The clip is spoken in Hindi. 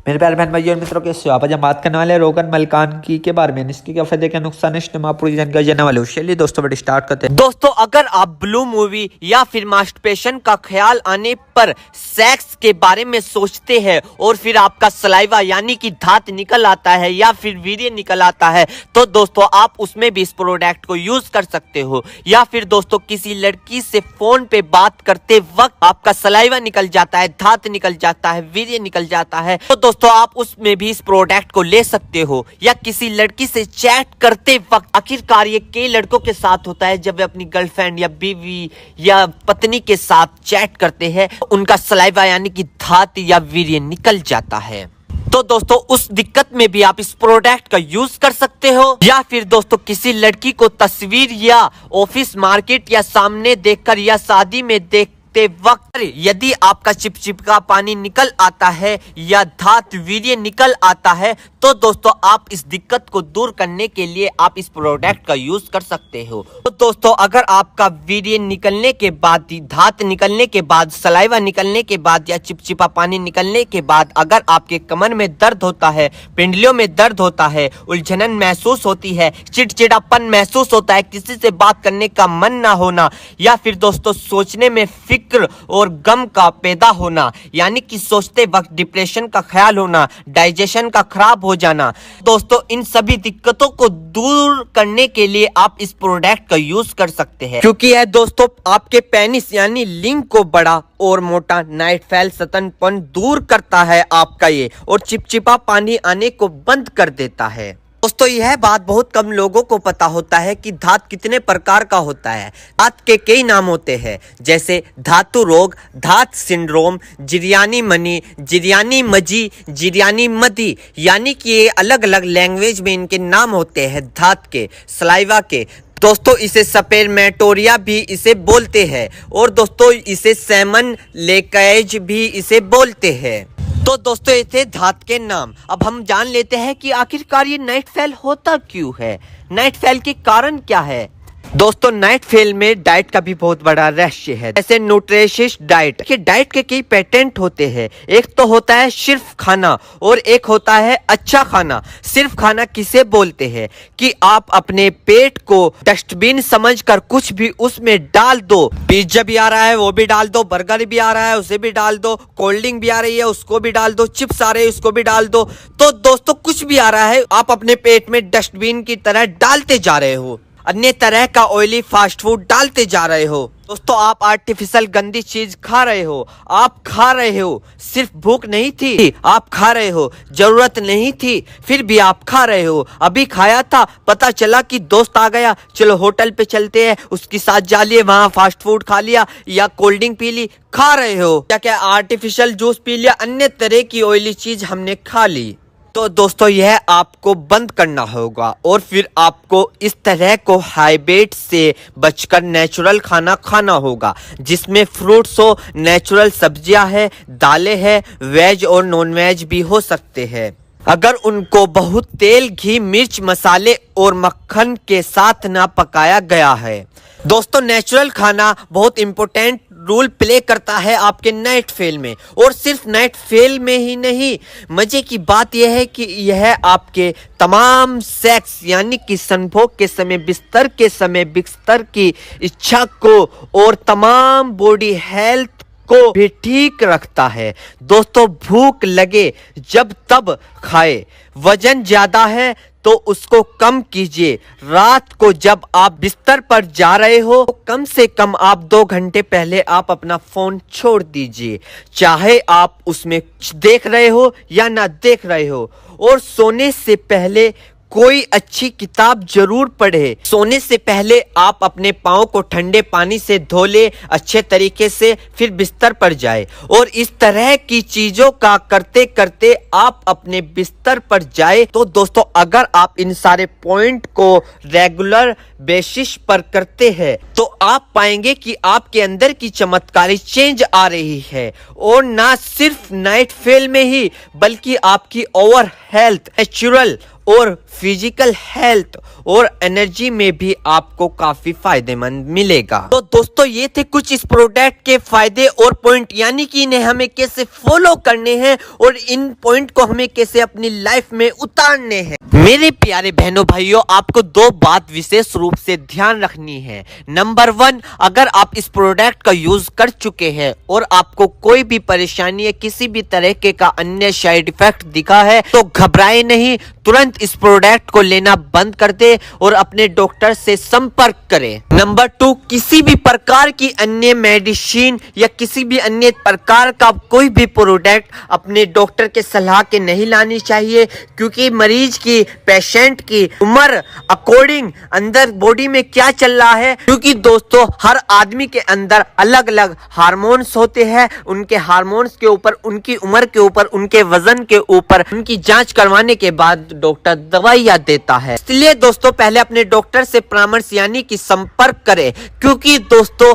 मेरे प्यारे बहन भाइयों और मित्रों, कैसे हो आप? आज हम बात करने वाले हैं रोगन मलकान की के बारे में। इसके क्या फायदे क्या नुकसान है, इसमें आप पूरी जानकारी जानने वाले हो। चलिए दोस्तों बड़ी स्टार्ट करते हैं। दोस्तों, अगर आप ब्लू मूवी या फिर मास्टरबेशन का ख्याल आने पर सेक्स के बारे में सोचते हैं और फिर आपका सलाइवा यानी कि धात निकल आता है या फिर वीर्य निकल आता है, तो दोस्तों आप उसमें भी इस प्रोडक्ट को यूज कर सकते हो। या फिर दोस्तों किसी लड़की से फोन पे बात करते वक्त आपका सलाइवा निकल जाता है, धात निकल जाता है, वीर्य निकल जाता है, तो दोस्तों आप उसमें भी इस प्रोडक्ट को ले सकते हो। या किसी लड़की से चैट करते वक्त, आखिरकार ये कई लड़कों के साथ होता है, जब वे अपनी गर्लफ्रेंड या बीवी या पत्नी के साथ चैट करते हैं, उनका सलाइवा यानी कि धात या वीर्य निकल जाता है। तो दोस्तों उस दिक्कत में भी आप इस प्रोडक्ट का यूज कर सकते हो। या फिर दोस्तों किसी लड़की को तस्वीर या ऑफिस, मार्केट या सामने देखकर या शादी में देखते वक्त यदि आपका चिपचिपका पानी निकल आता है या धात वीर्य निकल आता है, तो दोस्तों आप इस दिक्कत को दूर करने के लिए आप इस प्रोडक्ट का यूज कर सकते हो। तो दोस्तों अगर आपका वीर्य निकलने के बाद, धात निकलने के बाद, सलाइवा निकलने के बाद या चिपचिपा पानी निकलने के बाद अगर आपके कमर में दर्द होता है, पिंडलियों में दर्द होता है, उलझन महसूस होती है, चिड़चिड़ापन महसूस होता है, किसी से बात करने का मन ना होना, या फिर दोस्तों सोचने में फिक्र और गम का पैदा होना यानी कि सोचते वक्त डिप्रेशन का ख्याल होना, डाइजेशन का खराब हो जाना, दोस्तों इन सभी दिक्कतों को दूर करने के लिए आप इस प्रोडक्ट का यूज कर सकते हैं। क्योंकि यह दोस्तों आपके पेनिस यानी लिंग को बड़ा और मोटा, नाइट फैल, सतनपन दूर करता है आपका ये, और चिपचिपा पानी आने को बंद कर देता है। दोस्तों यह बात बहुत कम लोगों को पता होता है कि धात कितने प्रकार का होता है। धात के कई नाम होते हैं, जैसे धातु रोग, धात सिंड्रोम, जिरयानी मनी, जिरयानी मजी, जिरयानी मदी, यानी कि ये अलग अलग लैंग्वेज में इनके नाम होते हैं धात के, सलाइवा के। दोस्तों इसे सपेरमेटोरिया भी इसे बोलते हैं, और दोस्तों इसे सेमन लेकेज भी इसे बोलते हैं। तो दोस्तों ये थे धात के नाम। अब हम जान लेते हैं कि आखिरकार ये नाइट फेल होता क्यों है, नाइट फेल के कारण क्या है। दोस्तों नाइट फेल में डाइट का भी बहुत बड़ा रहस्य है, जैसे न्यूट्रिशियस डाइट के डाइट के कई पेटेंट होते हैं। एक तो होता है सिर्फ खाना और एक होता है अच्छा खाना। सिर्फ खाना किसे बोलते हैं कि आप अपने पेट को डस्टबिन समझकर कुछ भी उसमें डाल दो। पिज्जा भी आ रहा है वो भी डाल दो, बर्गर भी आ रहा है उसे भी डाल दो, कोल्ड ड्रिंक भी आ रही है उसको भी डाल दो, चिप्स आ रहे हैं उसको भी डाल दो। तो दोस्तों कुछ भी आ रहा है आप अपने पेट में डस्टबिन की तरह डालते जा रहे हो, अन्य तरह का ऑयली फास्ट फूड डालते जा रहे हो। दोस्तों आप आर्टिफिशियल गंदी चीज खा रहे हो, आप खा रहे हो, सिर्फ भूख नहीं थी आप खा रहे हो, जरूरत नहीं थी फिर भी आप खा रहे हो, अभी खाया था पता चला कि दोस्त आ गया, चलो होटल पे चलते हैं, उसके साथ जा लिए, वहां फास्ट फूड खा लिया या कोल्ड ड्रिंक पी ली, खा रहे हो, क्या क्या आर्टिफिशियल जूस पी लिया, अन्य तरह की ऑयली चीज हमने खा ली। तो दोस्तों यह आपको बंद करना होगा और फिर आपको इस तरह को हाइब्रिड से बचकर नेचुरल खाना खाना होगा, जिसमें फ्रूट्स हो, नेचुरल सब्जियां है, दालें है, वेज और नॉन वेज भी हो सकते हैं। अगर उनको बहुत तेल, घी, मिर्च, मसाले और मक्खन के साथ ना पकाया गया है। दोस्तों नेचुरल खाना बहुत इंपॉर्टेंट रोल प्ले करता है आपके नाइट फेल में, और सिर्फ नाइट फेल में ही नहीं, मजे की बात यह है कि यह आपके तमाम सेक्स यानी कि संभोग के समय, बिस्तर के समय, बिस्तर की इच्छा को और तमाम बॉडी हेल्थ को भी ठीक रखता है। दोस्तों भूख लगे जब तब खाए, वजन ज्यादा है तो उसको कम कीजिए। रात को जब आप बिस्तर पर जा रहे हो तो कम से कम आप 2 घंटे पहले आप अपना फोन छोड़ दीजिए, चाहे आप उसमें कुछ देख रहे हो या ना देख रहे हो। और सोने से पहले कोई अच्छी किताब जरूर पढ़े। सोने से पहले आप अपने पाँव को ठंडे पानी से धो ले अच्छे तरीके से, फिर बिस्तर पर जाए, और इस तरह की चीजों का करते करते आप अपने बिस्तर पर जाए। तो दोस्तों अगर आप इन सारे पॉइंट को रेगुलर बेसिस पर करते हैं तो आप पाएंगे कि आपके अंदर की चमत्कारी चेंज आ रही है, और ना सिर्फ नाइट फेल में ही बल्कि आपकी ओवर हेल्थ, नेचुरल और फिजिकल हेल्थ और एनर्जी में भी आपको काफी फायदेमंद मिलेगा। तो दोस्तों ये थे कुछ इस प्रोडक्ट के फायदे और पॉइंट, यानी कि इन्हें हमें कैसे फॉलो करने हैं और इन पॉइंट को हमें कैसे अपनी लाइफ में उतारने हैं। मेरे प्यारे बहनों भाइयों, आपको दो बात विशेष रूप से ध्यान रखनी है। नंबर 1, अगर आप इस प्रोडक्ट का यूज कर चुके हैं और आपको कोई भी परेशानी या किसी भी तरह का अन्य साइड इफेक्ट दिखा है तो घबराए नहीं, तुरंत इस प्रोडक्ट को लेना बंद कर दे और अपने डॉक्टर से संपर्क करें। नंबर 2, किसी भी प्रकार की अन्य मेडिसिन या किसी भी अन्य प्रकार का कोई भी प्रोडक्ट अपने डॉक्टर के सलाह के नहीं लानी चाहिए, क्योंकि मरीज की, पेशेंट की उम्र अकॉर्डिंग अंदर बॉडी में क्या चल रहा है, क्योंकि दोस्तों हर आदमी के अंदर अलग अलग हार्मोन्स होते हैं। उनके हार्मोन्स के ऊपर, उनकी उम्र के ऊपर, उनके वजन के ऊपर उनकी जांच करवाने के बाद डॉक्टर दवाइयां देता है। इसलिए दोस्तों पहले अपने डॉक्टर से परामर्श यानी कि संपर्क करें, क्योंकि दोस्तों